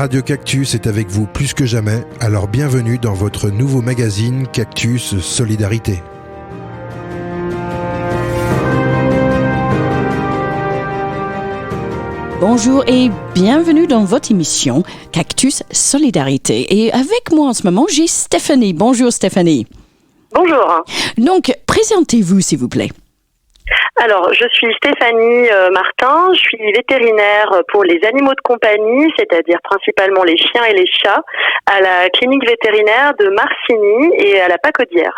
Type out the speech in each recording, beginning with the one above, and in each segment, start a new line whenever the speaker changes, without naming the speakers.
Radio Cactus est avec vous plus que jamais, alors bienvenue dans votre nouveau magazine Cactus Solidarité.
Bonjour et bienvenue dans votre émission Cactus Solidarité. Et avec moi en ce moment, j'ai Stéphanie. Bonjour Stéphanie.
Bonjour.
Donc, présentez-vous s'il vous plaît.
Alors, je suis Stéphanie Martin, je suis vétérinaire pour les animaux de compagnie, c'est-à-dire principalement les chiens et les chats, à la clinique vétérinaire de Marcigny et à la Pacaudière.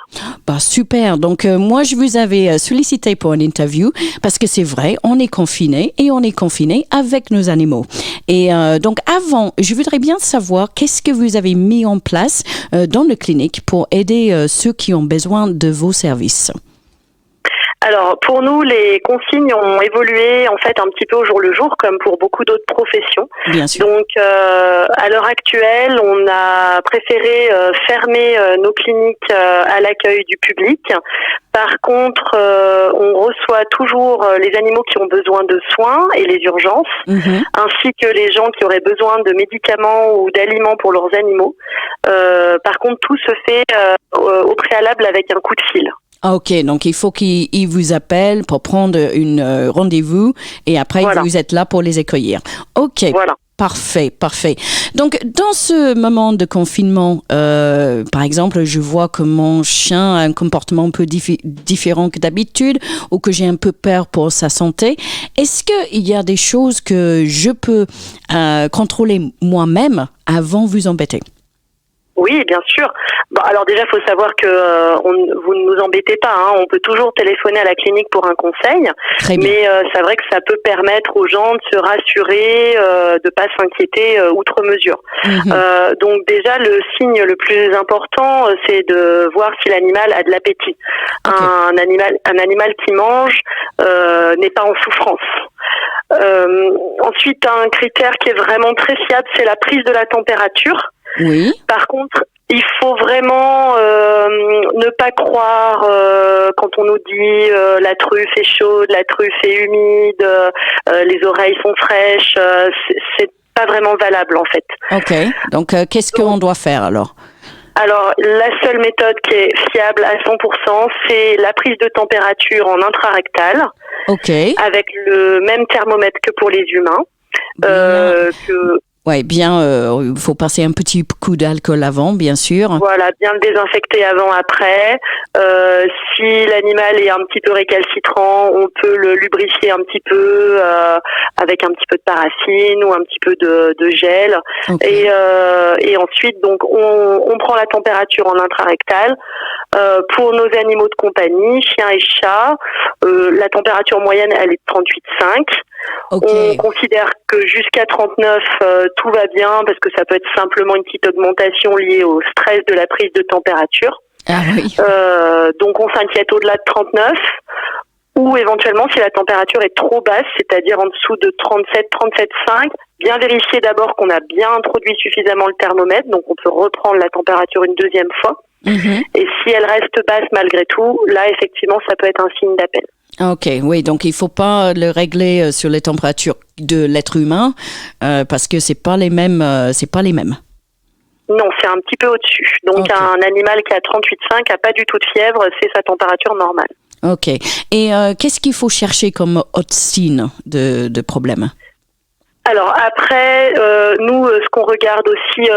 Bah, super, donc moi je vous avais sollicité pour une interview parce que c'est vrai, on est confiné et on est confiné avec nos animaux. Et donc avant, je voudrais bien savoir qu'est-ce que vous avez mis en place dans la clinique pour aider ceux qui ont besoin de vos services.
Alors, pour nous, les consignes ont évolué en fait un petit peu au jour le jour, comme pour beaucoup d'autres professions.
Bien sûr.
Donc, à l'heure actuelle, on a préféré fermer nos cliniques à l'accueil du public. Par contre, on reçoit toujours les animaux qui ont besoin de soins et les urgences, ainsi que les gens qui auraient besoin de médicaments ou d'aliments pour leurs animaux. Par contre, tout se fait au préalable avec un coup de fil.
Ah, ok, donc il faut qu'ils vous appellent pour prendre une rendez-vous et après voilà. Vous êtes là pour les accueillir. Ok, voilà. Parfait. Donc dans ce moment de confinement, par exemple, je vois que mon chien a un comportement un peu différent que d'habitude ou que j'ai un peu peur pour sa santé. Est-ce qu'il y a des choses que je peux contrôler moi-même avant de vous embêter?
Oui, bien sûr. Bon, alors déjà, il faut savoir que vous ne nous embêtez pas. Hein. On peut toujours téléphoner à la clinique pour un conseil. Mais c'est vrai que ça peut permettre aux gens de se rassurer, de pas s'inquiéter outre mesure. Donc déjà, le signe le plus important, c'est de voir si l'animal a de l'appétit. Okay. Un animal qui mange n'est pas en souffrance. Ensuite, un critère qui est vraiment très fiable, c'est la prise de la température.
Oui.
Par contre, il faut vraiment ne pas croire quand on nous dit la truffe est chaude, la truffe est humide, les oreilles sont fraîches. C'est pas vraiment valable en fait.
Ok. Donc, qu'est-ce qu'on doit faire alors ?
Alors, la seule méthode qui est fiable à 100%, c'est la prise de température en intrarectal.
Ok.
Avec le même thermomètre que pour les humains.
Oui, bien, il faut passer un petit coup d'alcool avant, bien sûr.
Voilà, bien le désinfecter avant, après. Si l'animal est un petit peu récalcitrant, on peut le lubrifier un petit peu avec un petit peu de paraffine ou un petit peu de gel. Okay. Et ensuite, donc, on prend la température en intrarectal. Pour nos animaux de compagnie, chiens et chats, la température moyenne, elle est de 38,5. Okay. On considère que jusqu'à 39, tout va bien parce que ça peut être simplement une petite augmentation liée au stress de la prise de température.
Ah oui.
Donc on s'inquiète au-delà de 39 ou éventuellement si la température est trop basse, c'est-à-dire en dessous de 37, 37,5, bien vérifier d'abord qu'on a bien introduit suffisamment le thermomètre, donc on peut reprendre la température une deuxième fois. Et si elle reste basse malgré tout, là effectivement ça peut être un signe d'appel.
Ok, oui, donc il ne faut pas le régler sur les températures de l'être humain parce que c'est pas les mêmes.
Non, c'est un petit peu au-dessus. Donc un animal qui a 38,5 n'a pas du tout de fièvre, c'est sa température normale.
Ok. Et qu'est-ce qu'il faut chercher comme autre signe de problème ?
Alors après, nous, ce qu'on regarde aussi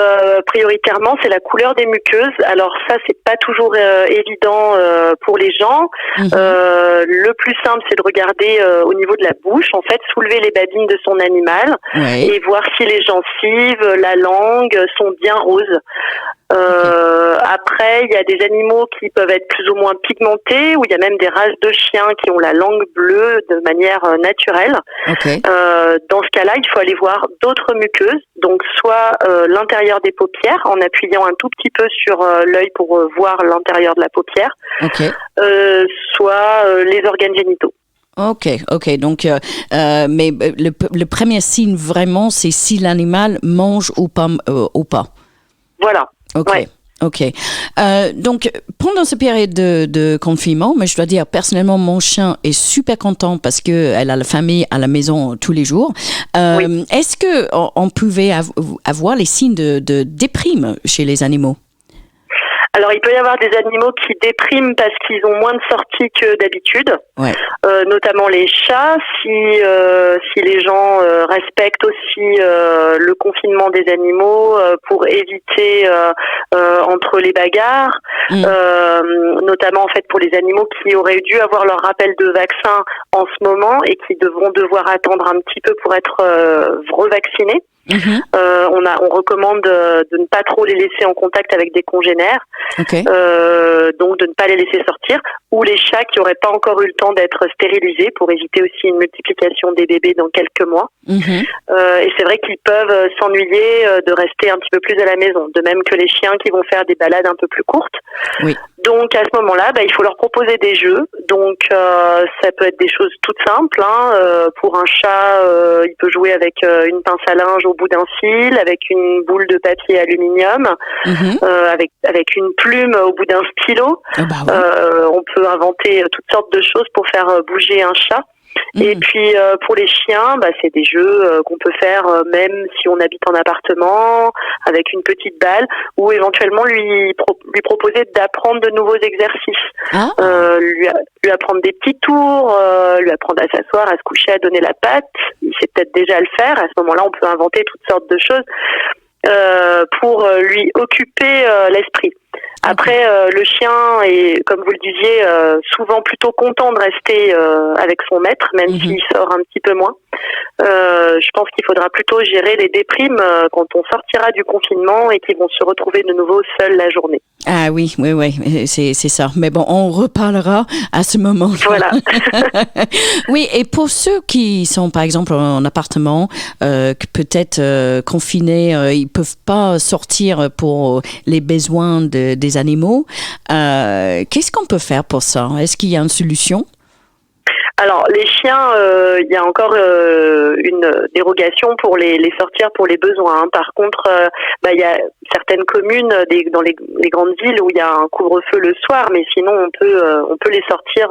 prioritairement, c'est la couleur des muqueuses. Alors ça, c'est pas toujours évident pour les gens. Le plus simple, c'est de regarder au niveau de la bouche, en fait, soulever les babines de son animal et voir si les gencives, la langue sont bien roses. Après, il y a des animaux qui peuvent être plus ou moins pigmentés, ou il y a même des races de chiens qui ont la langue bleue de manière naturelle. Dans ce cas-là, il faut aller voir d'autres muqueuses, donc soit l'intérieur des paupières, en appuyant un tout petit peu sur l'œil pour voir l'intérieur de la paupière, soit les organes génitaux.
Ok. Donc, mais le premier signe vraiment, c'est si l'animal mange ou pas.
Voilà.
Ok. Ok. Donc, pendant cette période de confinement, mais je dois dire, personnellement, mon chien est super content parce qu'elle a la famille à la maison tous les jours. Oui. Est-ce qu'on pouvait avoir les signes de déprime chez les animaux?
Alors, il peut y avoir des animaux qui dépriment parce qu'ils ont moins de sorties que d'habitude, ouais. Notamment les chats. Si les gens respectent aussi le confinement des animaux pour éviter entre les bagarres, notamment en fait pour les animaux qui auraient dû avoir leur rappel de vaccin en ce moment et qui vont devoir attendre un petit peu pour être revaccinés. On recommande de ne pas trop les laisser en contact avec des congénères, okay. Donc de ne pas les laisser sortir, ou les chats qui n'auraient pas encore eu le temps d'être stérilisés pour éviter aussi une multiplication des bébés dans quelques mois. Et c'est vrai qu'ils peuvent s'ennuyer de rester un petit peu plus à la maison, de même que les chiens qui vont faire des balades un peu plus courtes. Oui. Donc à ce moment-là, il faut leur proposer des jeux. Donc ça peut être des choses toutes simples. Pour un chat, il peut jouer avec une pince à linge au bout d'un fil, avec une boule de papier aluminium, avec une plume au bout d'un stylo. On peut inventer toutes sortes de choses pour faire bouger un chat. Et puis pour les chiens, c'est des jeux qu'on peut faire même si on habite en appartement, avec une petite balle, ou éventuellement lui proposer d'apprendre de nouveaux exercices, lui apprendre des petits tours, lui apprendre à s'asseoir, à se coucher, à donner la patte. Il sait peut-être déjà le faire. À ce moment-là, on peut inventer toutes sortes de choses pour lui occuper l'esprit. Après, le chien est, comme vous le disiez, souvent plutôt content de rester avec son maître, même s'il sort un petit peu moins. Je pense qu'il faudra plutôt gérer les déprimes quand on sortira du confinement et qu'ils vont se retrouver de nouveau seuls la journée.
Ah oui, c'est ça. Mais bon, on reparlera à ce moment-là.
Voilà.
Oui, et pour ceux qui sont, par exemple, en appartement, peut-être confinés, ils peuvent pas sortir pour les besoins des animaux. Qu'est-ce qu'on peut faire pour ça? Est-ce qu'il y a une solution?
Alors les chiens, il y a encore une dérogation pour les sortir pour les besoins. Par contre, il y a certaines communes dans les grandes villes où il y a un couvre-feu le soir, mais sinon on peut les sortir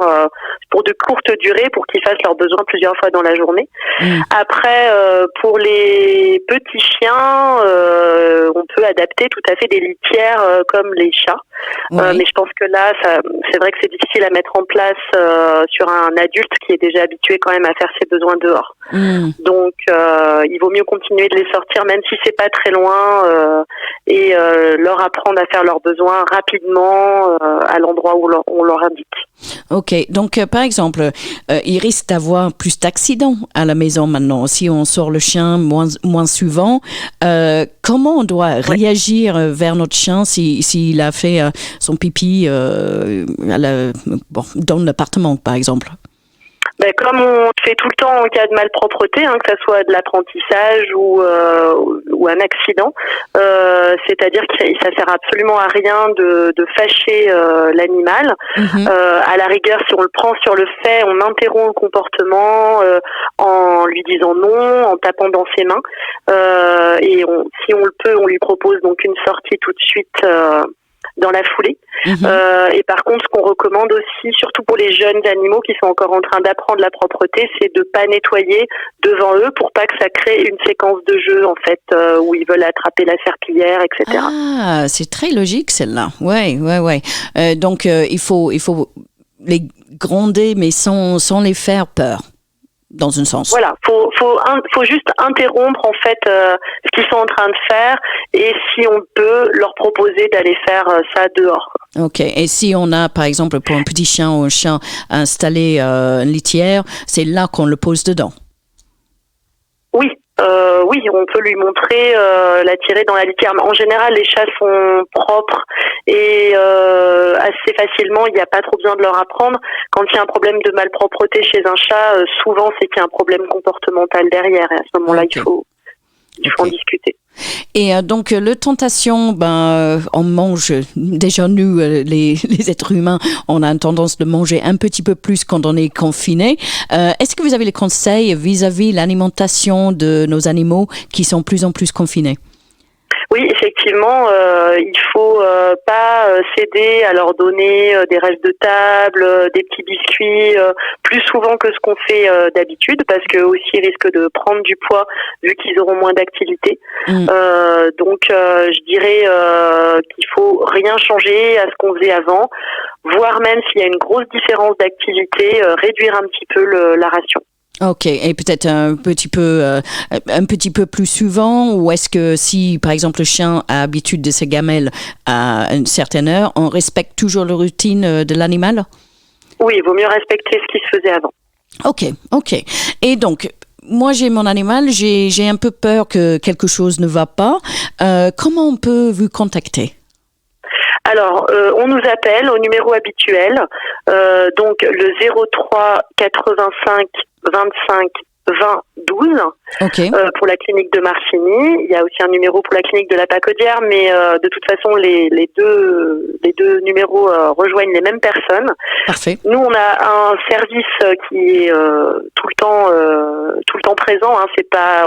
pour de courtes durées pour qu'ils fassent leurs besoins plusieurs fois dans la journée. Après, pour les petits chiens, on peut adapter tout à fait des litières comme les chats. Mais je pense que là, c'est vrai que c'est difficile à mettre en place sur un adulte qui est déjà habitué quand même à faire ses besoins dehors. Donc, il vaut mieux continuer de les sortir, même si c'est pas très loin, et leur apprendre à faire leurs besoins rapidement à l'endroit où on leur indique.
Ok, donc par exemple, il risque d'avoir plus d'accidents à la maison maintenant. Si on sort le chien moins souvent, comment on doit réagir vers notre chien s'il a fait son pipi dans l'appartement, par exemple?
Comme on fait tout le temps en cas de malpropreté, que ça soit de l'apprentissage ou un accident, c'est-à-dire que ça sert absolument à rien de fâcher l'animal. À la rigueur, si on le prend sur le fait, on interrompt le comportement en lui disant non, en tapant dans ses mains, et si on le peut, on lui propose donc une sortie tout de suite dans la foulée. Et par contre, ce qu'on recommande aussi, surtout pour les jeunes animaux qui sont encore en train d'apprendre la propreté, c'est de pas nettoyer devant eux pour pas que ça crée une séquence de jeu en fait où ils veulent attraper la serpillière, etc.
Ah, c'est très logique celle-là. Ouais. Donc il faut les gronder mais sans les faire peur. Dans un sens.
Voilà, faut juste interrompre en fait ce qu'ils sont en train de faire et si on peut leur proposer d'aller faire ça dehors.
Ok, et si on a par exemple pour un petit chien ou un chien installé une litière, c'est là qu'on le pose dedans.
Oui, on peut lui montrer, l'attirer dans la litière. Mais en général, les chats sont propres et assez facilement, il n'y a pas trop besoin de leur apprendre. Quand il y a un problème de malpropreté chez un chat, souvent c'est qu'il y a un problème comportemental derrière. Et à ce moment-là, il faut en discuter.
Et donc, le tentation, on mange, déjà nous, les êtres humains, on a une tendance de manger un petit peu plus quand on est confiné. Est-ce que vous avez des conseils vis-à-vis l'alimentation de nos animaux qui sont de plus en plus confinés?
Oui, effectivement, il faut pas céder à leur donner des restes de table, des petits biscuits, plus souvent que ce qu'on fait d'habitude, parce que aussi ils risquent de prendre du poids vu qu'ils auront moins d'activité. Donc, je dirais qu'il faut rien changer à ce qu'on faisait avant, voire même s'il y a une grosse différence d'activité, réduire un petit peu la ration.
Ok, et peut-être un petit peu plus souvent, ou est-ce que si, par exemple, le chien a l'habitude de se gamelle à une certaine heure, on respecte toujours la routine de l'animal?
Oui, il vaut mieux respecter ce qui se faisait avant.
Ok. Et donc, moi, j'ai mon animal, j'ai un peu peur que quelque chose ne va pas. Comment on peut vous contacter?
Alors, on nous appelle au numéro habituel, donc le 03 85 25 20 12 pour la clinique de Marcigny. Il y a aussi un numéro pour la clinique de la Pacaudière, mais de toute façon les deux numéros rejoignent les mêmes personnes.
Parfait.
Nous, on a un service qui est tout le temps présent.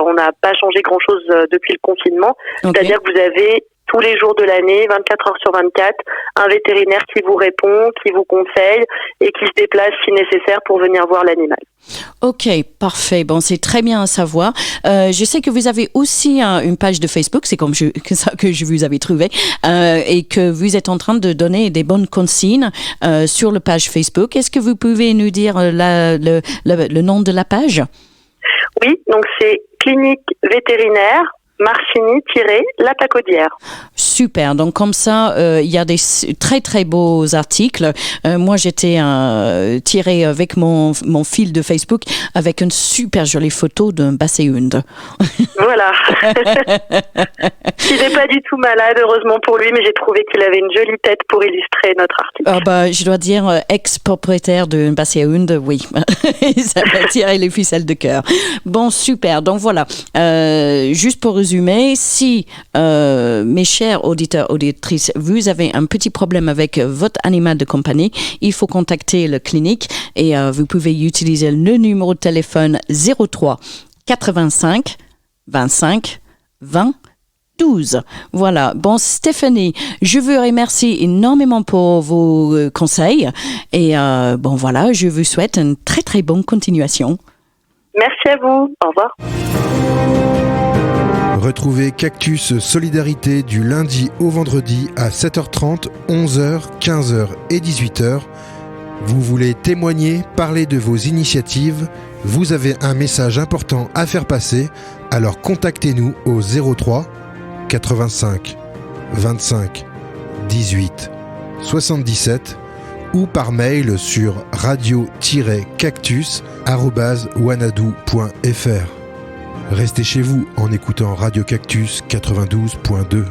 On n'a pas changé grand-chose depuis le confinement. C'est-à-dire que vous avez tous les jours de l'année, 24 heures sur 24, un vétérinaire qui vous répond, qui vous conseille et qui se déplace si nécessaire pour venir voir l'animal.
Ok, parfait. Bon, c'est très bien à savoir. Je sais que vous avez aussi une page de Facebook, c'est comme ça que je vous avais trouvé, et que vous êtes en train de donner des bonnes consignes sur la page Facebook. Est-ce que vous pouvez nous dire le nom de la page?
Oui, donc c'est Clinique Vétérinaire Marcigny-La Pacaudière.
Super. Donc comme ça, il y a des très très beaux articles. Moi, j'étais tirée avec mon fil de Facebook avec une super jolie photo d'un basset-hound.
Voilà. Il n'est pas du tout malade, heureusement pour lui, mais j'ai trouvé qu'il avait une jolie tête pour illustrer notre article.
Je dois dire, ex-propriétaire d'un basset-hound, oui. Ça m'a tiré les ficelles de cœur. Bon, super. Donc voilà. Juste pour résumer, si mes chers auditeurs, auditrices, vous avez un petit problème avec votre animal de compagnie, il faut contacter la clinique et vous pouvez utiliser le numéro de téléphone 03 85 25 20 12. Voilà. Bon, Stéphanie, je vous remercie énormément pour vos conseils et voilà, je vous souhaite une très très bonne continuation.
Merci à vous. Au revoir.
Retrouvez Cactus Solidarité du lundi au vendredi à 7h30, 11h, 15h et 18h. Vous voulez témoigner, parler de vos initiatives, vous avez un message important à faire passer, alors contactez-nous au 03 85 25 18 77 ou par mail sur radio-cactus@wanadoo.fr. Restez chez vous en écoutant Radio Cactus 92.2.